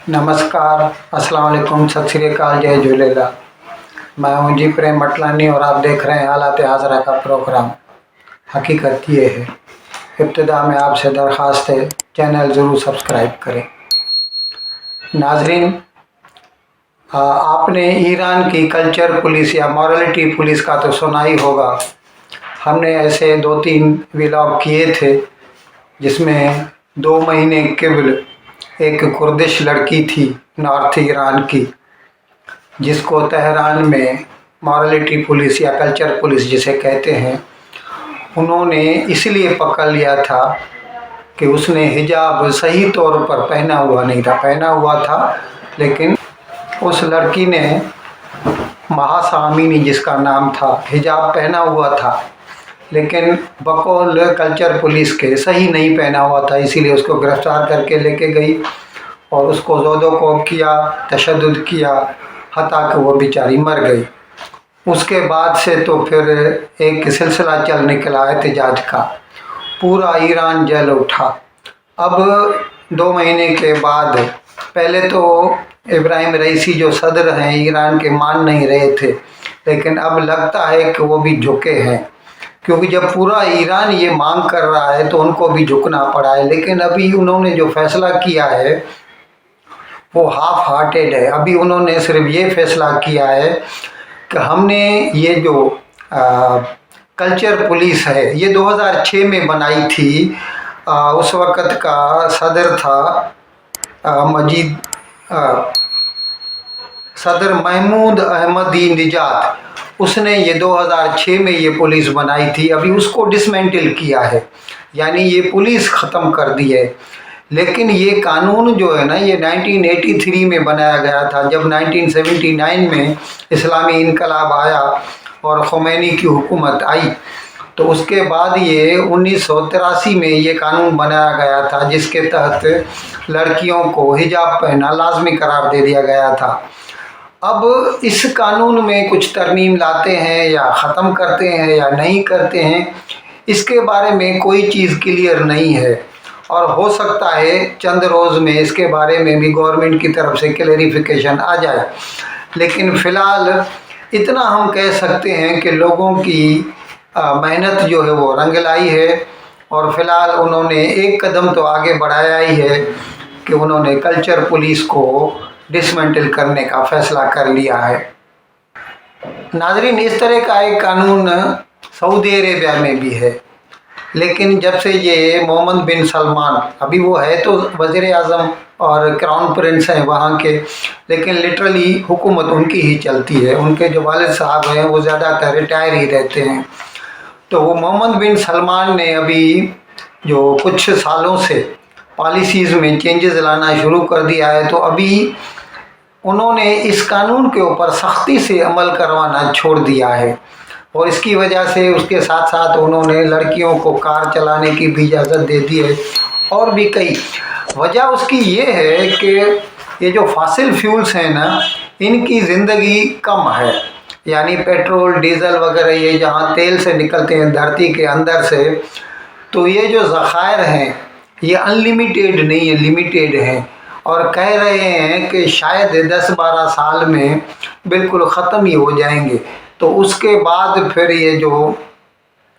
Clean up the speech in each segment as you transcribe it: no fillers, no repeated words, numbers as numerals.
नमस्कार, अस्सलाम वालेकुम, सत श्री अकाल, जय झूलेलाल। मैं हूं जी प्रेम मटलानी और आप देख रहे हैं हालात हाज़रा का प्रोग्राम। हकीकत ये है, इब्तिदा में आपसे दरख्वास्त है चैनल ज़रूर सब्सक्राइब करें। नाजरीन, आपने ईरान की कल्चर पुलिस या मॉरलिटी पुलिस का तो सुना ही होगा। हमने ऐसे 2-3 व्लॉग किए थे जिसमें 2 महीने केवल एक कुर्दिश लड़की थी नॉर्थ ईरान की, जिसको तेहरान में मॉरलिटी पुलिस या कल्चर पुलिस जिसे कहते हैं, उन्होंने इसलिए पकड़ लिया था कि उसने हिजाब सही तौर पर पहना हुआ था लेकिन उस लड़की ने, महासा अमीनी जिसका नाम था, हिजाब पहना हुआ था लेकिन बकौल कल्चर पुलिस के सही नहीं पहना हुआ था। इसीलिए उसको गिरफ्तार करके लेके गई और उसको ज़ोदोकोब किया, तशद्दुद किया, हत्ता कि वो बेचारी मर गई। उसके बाद से तो फिर एक सिलसिला चल निकला एहतजाज का, पूरा ईरान जल उठा। अब 2 महीने के बाद पहले तो इब्राहिम रईसी जो सदर हैं ईरान के मान नहीं रहे थे, लेकिन अब लगता है कि वो भी झुके हैं, क्योंकि जब पूरा ईरान ये मांग कर रहा है तो उनको भी झुकना पड़ा है। लेकिन अभी उन्होंने जो फैसला किया है वो हाफ हार्टेड है। अभी उन्होंने सिर्फ ये फैसला किया है कि हमने ये जो कल्चर पुलिस है ये 2006 में बनाई थी। उस वक़्त का सदर था सदर महमूद अहमदी निजात। उसने ये 2006 में ये पुलिस बनाई थी। अभी उसको डिसमेंटल किया है, यानी ये पुलिस ख़त्म कर दी है। लेकिन ये कानून जो है ना, ये 1983 में बनाया गया था, जब 1979 में इस्लामी इनकलाब आया और ख़ुमैनी की हुकूमत आई, तो उसके बाद ये 1983 में ये कानून बनाया गया था, जिसके तहत लड़कियों को हिजाब पहनना लाजमी करार दे दिया गया था। अब इस कानून में कुछ तरमीम लाते हैं या ख़त्म करते हैं या नहीं करते हैं, इसके बारे में कोई चीज़ क्लियर नहीं है और हो सकता है चंद रोज़ में इसके बारे में भी गवर्नमेंट की तरफ से क्लैरिफिकेशन आ जाए। लेकिन फ़िलहाल इतना हम कह सकते हैं कि लोगों की मेहनत जो है वो रंग लाई है और फ़िलहाल उन्होंने एक कदम तो आगे बढ़ाया ही है कि उन्होंने कल्चर पुलिस को डिसमेंटल करने का फ़ैसला कर लिया है। नाजरीन, इस तरह का एक कानून सऊदी अरेबिया में भी है, लेकिन जब से ये मोहम्मद बिन सलमान, अभी वो है तो वज़ीर आज़म और क्राउन प्रिंस हैं वहाँ के, लेकिन लिटरली हुकूमत उनकी ही चलती है। उनके जो वालिद साहब हैं वो ज़्यादातर रिटायर ही रहते हैं। तो वो मोहम्मद बिन सलमान ने अभी जो कुछ सालों से पॉलिसीज़ में चेंजेस लाना शुरू कर दिया है, तो अभी उन्होंने इस कानून के ऊपर सख्ती से अमल करवाना छोड़ दिया है और इसकी वजह से उसके साथ साथ उन्होंने लड़कियों को कार चलाने की भी इजाज़त दे दी है। और भी कई वजह उसकी ये है कि ये जो फॉसिल फ्यूल्स हैं ना, इनकी ज़िंदगी कम है, यानी पेट्रोल, डीज़ल वगैरह, ये जहाँ तेल से निकलते हैं धरती के अंदर से, तो ये जो ज़खायर हैं ये अनलिमिटेड नहीं है, लिमिटेड हैं। और कह रहे हैं कि शायद 10-12 साल में बिल्कुल ख़त्म ही हो जाएंगे। तो उसके बाद फिर ये जो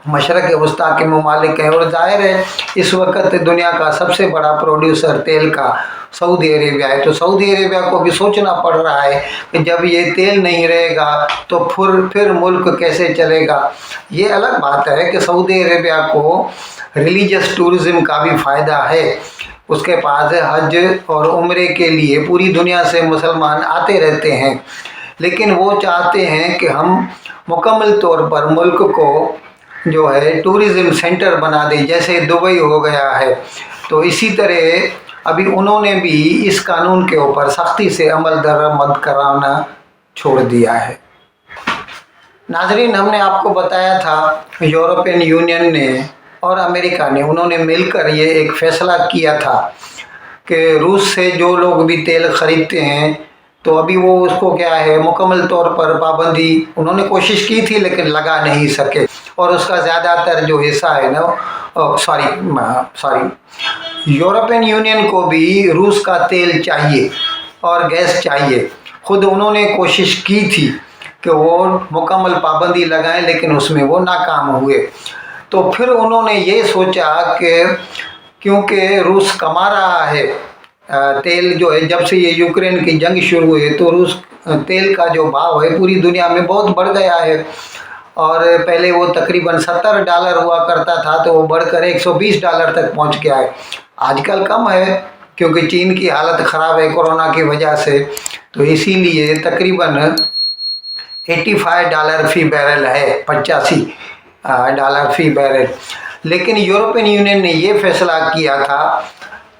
मशरक़ वस्ता के ममालिक हैं, और ज़ाहिर है इस वक्त दुनिया का सबसे बड़ा प्रोड्यूसर तेल का सऊदी अरेबिया है, तो सऊदी अरेबिया को भी सोचना पड़ रहा है कि जब ये तेल नहीं रहेगा तो फिर मुल्क कैसे चलेगा। ये अलग बात है कि सऊदी अरेबिया को रिलीजियस टूरिज़म का भी फ़ायदा है, उसके पास हज और उम्रे के लिए पूरी दुनिया से मुसलमान आते रहते हैं, लेकिन वो चाहते हैं कि हम मुकम्मल तौर पर मुल्क को जो है टूरिज़म सेंटर बना दें, जैसे दुबई हो गया है। तो इसी तरह अभी उन्होंने भी इस कानून के ऊपर सख्ती से अमल दरामद कराना छोड़ दिया है। नाजरीन, हमने आपको बताया था यूरोपियन यूनियन ने और अमेरिका ने, उन्होंने मिलकर ये एक फ़ैसला किया था कि रूस से जो लोग भी तेल ख़रीदते हैं तो अभी वो उसको क्या है मुकम्मल तौर पर पाबंदी उन्होंने कोशिश की थी लेकिन लगा नहीं सके, और उसका ज़्यादातर जो हिस्सा है ना, सॉरी यूरोपियन यूनियन को भी रूस का तेल चाहिए और गैस चाहिए। खुद उन्होंने कोशिश की थी कि वो मुकम्मल पाबंदी लगाएं, लेकिन उसमें वो नाकाम हुए। तो फिर उन्होंने ये सोचा कि क्योंकि रूस कमा रहा है तेल जो है, जब से ये यूक्रेन की जंग शुरू हुई तो रूस तेल का जो भाव है पूरी दुनिया में बहुत बढ़ गया है। और पहले वो तकरीबन $70 हुआ करता था, तो वो बढ़कर $120 तक पहुंच गया है। आजकल कम है क्योंकि चीन की हालत ख़राब है कोरोना की वजह से, तो इसीलिए तकरीबन $85 फी बैरल है, $85 फी बैरल। लेकिन यूरोपियन यूनियन ने ये फैसला किया था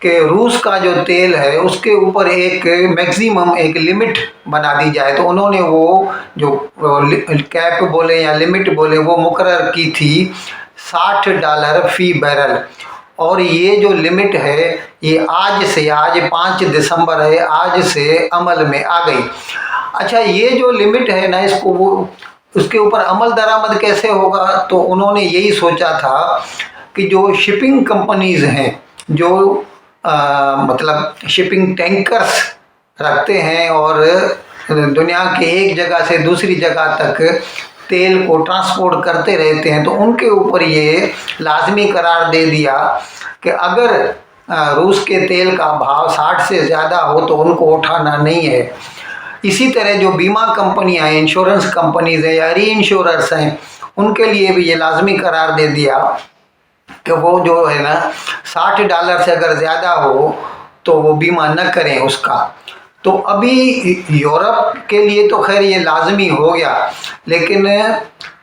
कि रूस का जो तेल है उसके ऊपर एक मैक्सिमम एक लिमिट बना दी जाए। तो उन्होंने वो जो कैप बोले या लिमिट बोले वो मुकर्रर की थी $60 फी बैरल। और ये जो लिमिट है ये आज 5 दिसंबर है, आज से अमल में आ गई। अच्छा, ये जो लिमिट है ना, इसको वो उसके ऊपर अमल दरामद कैसे होगा? तो उन्होंने यही सोचा था कि जो शिपिंग कंपनीज हैं, जो मतलब शिपिंग टैंकर्स रखते हैं और दुनिया के एक जगह से दूसरी जगह तक तेल को ट्रांसपोर्ट करते रहते हैं, तो उनके ऊपर ये लाजमी करार दे दिया कि अगर रूस के तेल का भाव 60 से ज़्यादा हो तो उनको उठाना नहीं है। इसी तरह जो बीमा कंपनियां हैं, इंश्योरेंस कंपनीज हैं या री इंश्योरर्स हैं, उनके लिए भी ये लाजमी करार दे दिया कि वो जो है ना $60 से अगर ज़्यादा हो तो वो बीमा न करें उसका। तो अभी यूरोप के लिए तो खैर ये लाजमी हो गया, लेकिन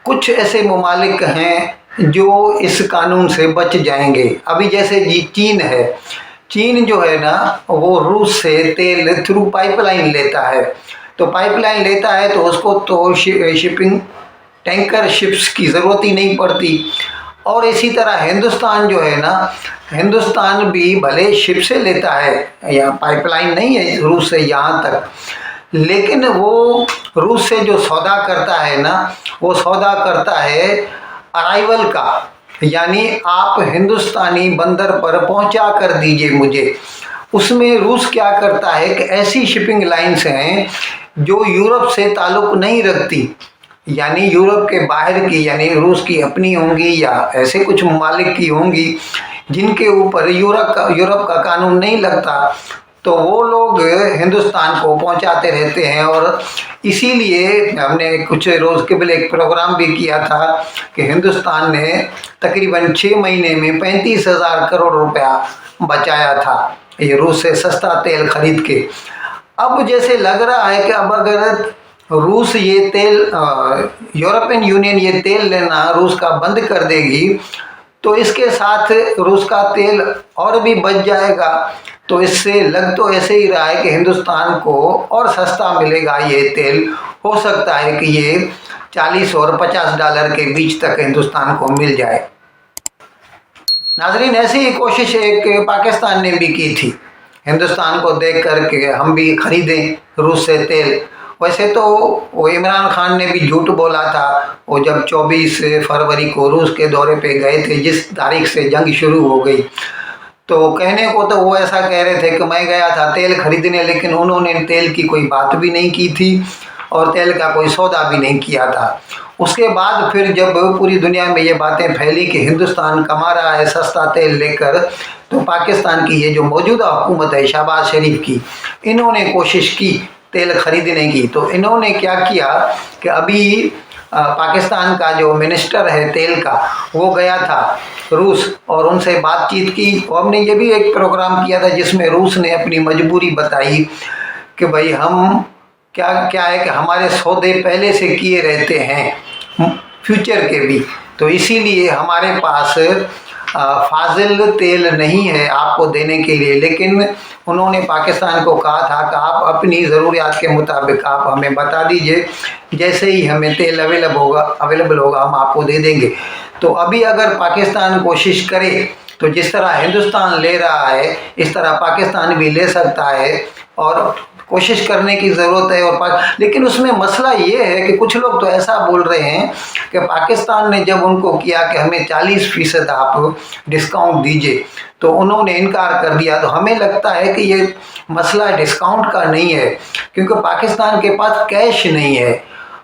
कुछ ऐसे ममालिक हैं जो इस कानून से बच जाएंगे। अभी जैसे चीन है, चीन जो है ना वो रूस से तेल थ्रू पाइपलाइन लेता है। तो पाइपलाइन लेता है तो उसको तो शिपिंग टैंकर शिप्स की ज़रूरत ही नहीं पड़ती। और इसी तरह हिंदुस्तान जो है ना, हिंदुस्तान भी भले शिप से लेता है, यहाँ पाइपलाइन नहीं है रूस से यहाँ तक, लेकिन वो रूस से जो सौदा करता है ना, वो सौदा करता है अराइवल का, यानी आप हिंदुस्तानी बंदर पर पहुंचा कर दीजिए मुझे। उसमें रूस क्या करता है कि ऐसी शिपिंग लाइन्स हैं जो यूरोप से ताल्लुक़ नहीं रखती, यानी यूरोप के बाहर की, यानी रूस की अपनी होंगी या ऐसे कुछ ममालिक की होंगी जिनके ऊपर यूरोप का कानून नहीं लगता, तो वो लोग हिंदुस्तान को पहुंचाते रहते हैं। और इसीलिए हमने कुछ रोज़ के पहले एक प्रोग्राम भी किया था कि हिंदुस्तान ने तकरीबन 6 महीने में 35,000 करोड़ रुपया बचाया था ये रूस से सस्ता तेल खरीद के। अब जैसे लग रहा है कि अब अगर रूस ये तेल यूरोपियन यूनियन ये तेल लेना रूस का बंद कर देगी तो इसके साथ रूस का तेल और भी बच जाएगा। तो इससे लग तो ऐसे ही रहा है कि हिंदुस्तान को और सस्ता मिलेगा ये तेल। हो सकता है कि ये $40 और $50 के बीच तक हिंदुस्तान को मिल जाए। नाजरीन, ऐसी ही कोशिश एक पाकिस्तान ने भी की थी हिंदुस्तान को देख कर के हम भी खरीदें रूस से तेल। वैसे तो वो इमरान खान ने भी झूठ बोला था, वो जब 24 फरवरी को रूस के दौरे पे गए थे, जिस तारीख से जंग शुरू हो गई, तो कहने को तो वो ऐसा कह रहे थे कि मैं गया था तेल खरीदने, लेकिन उन्होंने तेल की कोई बात भी नहीं की थी और तेल का कोई सौदा भी नहीं किया था। उसके बाद फिर जब पूरी दुनिया में ये बातें फैली कि हिंदुस्तान कमा रहा है सस्ता तेल लेकर, तो पाकिस्तान की ये जो मौजूदा हुकूमत है शहबाज शरीफ की, इन्होंने कोशिश की तेल खरीदने की। तो इन्होंने क्या किया कि अभी पाकिस्तान का जो मिनिस्टर है तेल का, वो गया था रूस और उनसे बातचीत की। और हमने ये भी एक प्रोग्राम किया था जिसमें रूस ने अपनी मजबूरी बताई कि भाई हम क्या है कि हमारे सौदे पहले से किए रहते हैं फ्यूचर के भी, तो इसीलिए हमारे पास फाजिल तेल नहीं है आपको देने के लिए। लेकिन उन्होंने पाकिस्तान को कहा था कि आप अपनी ज़रूरियात के मुताबिक आप हमें बता दीजिए, जैसे ही हमें तेल अवेलेबल होगा हम आपको दे देंगे। तो अभी अगर पाकिस्तान कोशिश करे तो जिस तरह हिंदुस्तान ले रहा है इस तरह पाकिस्तान भी ले सकता है और कोशिश करने की ज़रूरत है। लेकिन उसमें मसला ये है कि कुछ लोग तो ऐसा बोल रहे हैं कि पाकिस्तान ने जब उनको किया कि हमें 40% आप डिस्काउंट दीजिए, तो उन्होंने इनकार कर दिया। तो हमें लगता है कि ये मसला डिस्काउंट का नहीं है, क्योंकि पाकिस्तान के पास कैश नहीं है,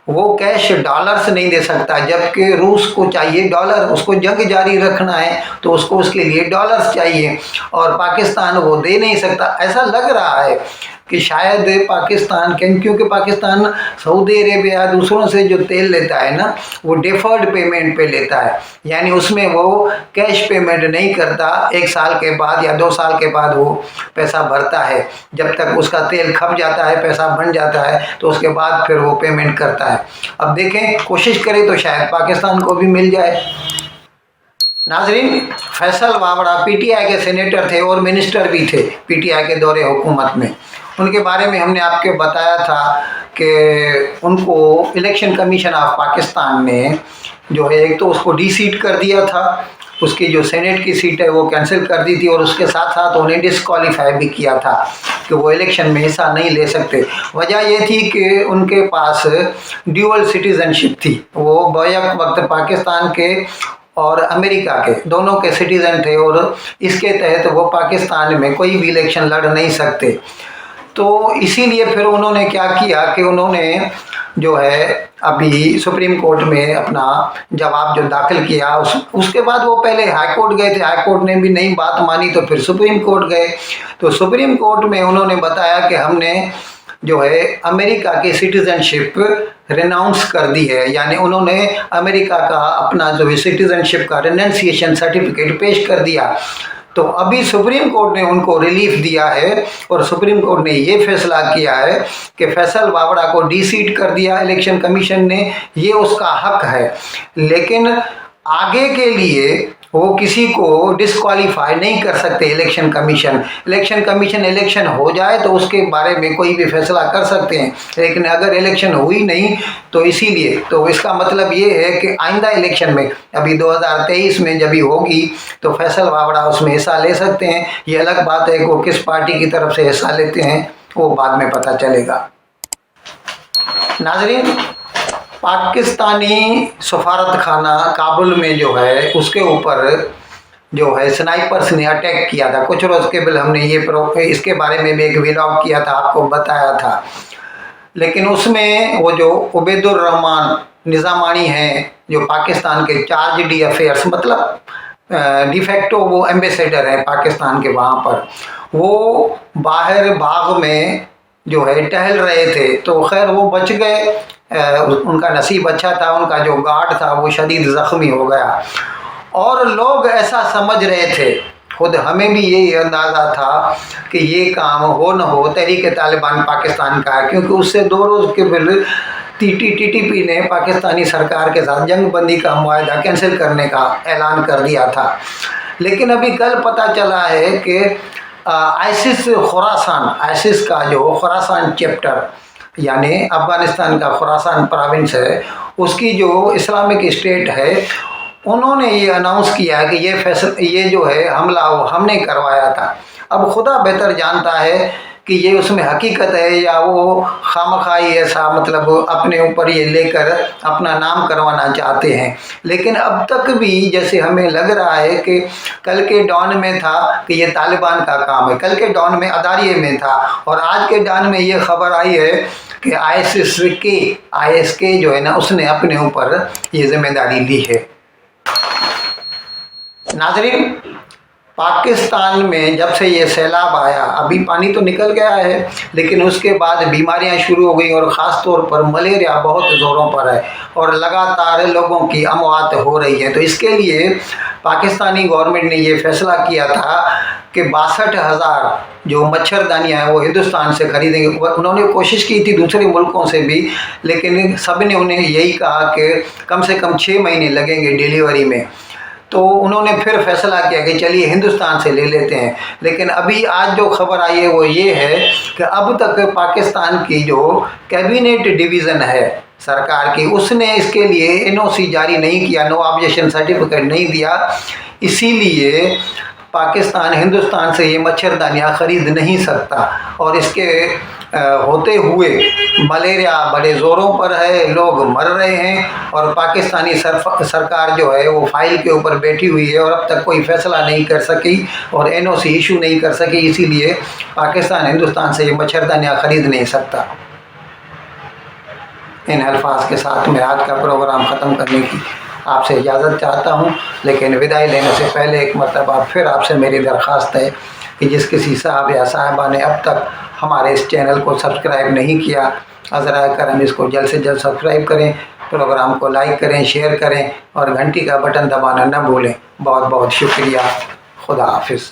वो कैश डॉलर से नहीं दे सकता, जबकि रूस को चाहिए डॉलर, उसको जंग जारी रखना है तो उसको उसके लिए डॉलर्स चाहिए, और पाकिस्तान वो दे नहीं सकता। ऐसा लग रहा है कि शायद पाकिस्तान क्योंकि पाकिस्तान सऊदी अरेबिया दूसरों से जो तेल लेता है ना, वो डिफर्ड पेमेंट पे लेता है, यानी उसमें वो कैश पेमेंट नहीं करता। 1 साल के बाद या 2 साल के बाद वो पैसा भरता है, जब तक उसका तेल खप जाता है, पैसा बन जाता है, तो उसके बाद फिर वो पेमेंट करता है। अब देखें, कोशिश करें तो शायद पाकिस्तान को भी मिल जाए। नाजरीन, फैसल वावड़ा पीटीआई के सेनेटर थे और मिनिस्टर भी थे पीटीआई के दौरे हुकूमत में। उनके बारे में हमने आपको बताया था कि उनको इलेक्शन कमीशन ऑफ पाकिस्तान ने जो है, एक तो उसको डी-सीट कर दिया था, उसकी जो सेनेट की सीट है वो कैंसिल कर दी थी, और उसके साथ साथ उन्हें डिस्क्वालीफाई भी किया था कि वो इलेक्शन में हिस्सा नहीं ले सकते। वजह ये थी कि उनके पास ड्यूअल सिटीजनशिप थी, वो बैक वक्त पाकिस्तान के और अमेरिका के दोनों के सिटीज़न थे, और इसके तहत वो पाकिस्तान में कोई भी इलेक्शन लड़ नहीं सकते। तो इसीलिए फिर उन्होंने क्या किया कि उन्होंने जो है अभी सुप्रीम कोर्ट में अपना जवाब जो दाखिल किया, उसके बाद वो पहले हाई कोर्ट गए थे, हाई कोर्ट ने भी नहीं बात मानी, तो फिर सुप्रीम कोर्ट गए। तो सुप्रीम कोर्ट में उन्होंने बताया कि हमने जो है अमेरिका की सिटीजनशिप रिनाउंस कर दी है, यानी उन्होंने अमेरिका का अपना जो है सिटीजनशिप का रिनाउंसिएशन सर्टिफिकेट पेश कर दिया। तो अभी सुप्रीम कोर्ट ने उनको रिलीफ दिया है, और सुप्रीम कोर्ट ने ये फैसला किया है कि फैसल वावड़ा को डी-सीट कर दिया इलेक्शन कमीशन ने, ये उसका हक है, लेकिन आगे के लिए वो किसी को डिस्क्वालीफाई नहीं कर सकते इलेक्शन कमीशन। इलेक्शन हो जाए तो उसके बारे में कोई भी फैसला कर सकते हैं, लेकिन अगर इलेक्शन हुई नहीं तो इसीलिए, तो इसका मतलब ये है कि आइंदा इलेक्शन में अभी 2023 में जब भी होगी तो फैसल वावड़ा उसमें हिस्सा ले सकते हैं। ये अलग बात है कि वो किस पार्टी की तरफ से हिस्सा लेते हैं, वो बाद में पता चलेगा। नाजरीन, पाकिस्तानी सफारत खाना काबुल में जो है उसके ऊपर जो है स्नाइपर्स ने अटैक किया था। कुछ रोज़ के पहले हमने इसके बारे में भी एक व्लॉग किया था, आपको बताया था। लेकिन उसमें वो जो उबैदुर रहमान निज़ामानी हैं, जो पाकिस्तान के चार्ज डी अफेयर्स, मतलब डिफेक्टो वो एम्बेसडर है पाकिस्तान के वहाँ पर, वो बाहर बाग में जो है टहल रहे थे, तो खैर वो बच गए, उनका नसीब अच्छा था। उनका जो गार्ड था वो शदीद ज़ख्मी हो गया, और लोग ऐसा समझ रहे थे, खुद हमें भी यही अंदाज़ा था कि ये काम हो न हो तहरीक तालिबान पाकिस्तान का है, क्योंकि उससे 2 रोज़ के पहले टीटीपी ने पाकिस्तानी सरकार के साथ जंग बंदी का मुआहदा कैंसिल करने का ऐलान कर दिया था। लेकिन अभी कल पता चला है कि आइसिस का जो खुरासान चैप्टर, यानी अफ़गानिस्तान का खुरासान प्रोविंस है, उसकी जो इस्लामिक स्टेट है, उन्होंने ये अनाउंस किया कि ये जो है हमला वो हमने करवाया था। अब खुदा बेहतर जानता है कि ये उसमें हकीकत है या वो खामखाई ऐसा मतलब अपने ऊपर ये लेकर अपना नाम करवाना चाहते हैं। लेकिन अब तक भी जैसे हमें लग रहा है कि कल के डॉन में था कि ये तालिबान का काम है, कल के डॉन में अदारिये में था, और आज के डॉन में ये खबर आई है कि IS के जो है ना, उसने अपने ऊपर ये जिम्मेदारी ली है। नाजरीन, पाकिस्तान में जब से ये सैलाब आया, अभी पानी तो निकल गया है, लेकिन उसके बाद बीमारियां शुरू हो गई, और ख़ास तौर पर मलेरिया बहुत ज़ोरों पर है, और लगातार लोगों की अमवात हो रही है। तो इसके लिए पाकिस्तानी गवर्नमेंट ने ये फ़ैसला किया था कि 62,000 जो मच्छरदानियाँ हैं वो हिंदुस्तान से खरीदेंगे। उन्होंने कोशिश की थी दूसरे मुल्कों से भी, लेकिन सब ने उन्हें यही कहा कि कम से कम 6 महीने लगेंगे डिलीवरी में। तो उन्होंने फिर फैसला किया कि चलिए हिंदुस्तान से ले लेते हैं। लेकिन अभी आज जो खबर आई है वो ये है कि अब तक पाकिस्तान की जो कैबिनेट डिवीज़न है सरकार की, उसने इसके लिए NOC जारी नहीं किया, नो ऑब्जेक्शन सर्टिफिकेट नहीं दिया। इसीलिए पाकिस्तान हिंदुस्तान से ये मच्छरदानियाँ ख़रीद नहीं सकता, और इसके ہوتے ہوئے ملیریا بڑے زوروں پر ہے، لوگ مر رہے ہیں، اور پاکستانی سرکار جو ہے وہ فائل کے اوپر بیٹھی ہوئی ہے اور اب تک کوئی فیصلہ نہیں کر سکی اور NOC ایشو نہیں کر سکی. اسی لیے پاکستان ہندوستان سے یہ مچھردانیاں خرید نہیں سکتا. ان الفاظ کے ساتھ میں آج کا پروگرام ختم کرنے کی آپ سے اجازت چاہتا ہوں، لیکن ودائی لینے سے پہلے ایک مرتبہ پھر آپ سے میری درخواست ہے کہ جس کسی صاحب یا صاحبہ نے اب تک ہمارے اس چینل کو سبسکرائب نہیں کیا، ذرا کرم اس کو جلد سے جلد سبسکرائب کریں، پروگرام کو لائک کریں، شیئر کریں اور گھنٹی کا بٹن دبانا نہ بھولیں. بہت بہت شکریہ. خدا حافظ.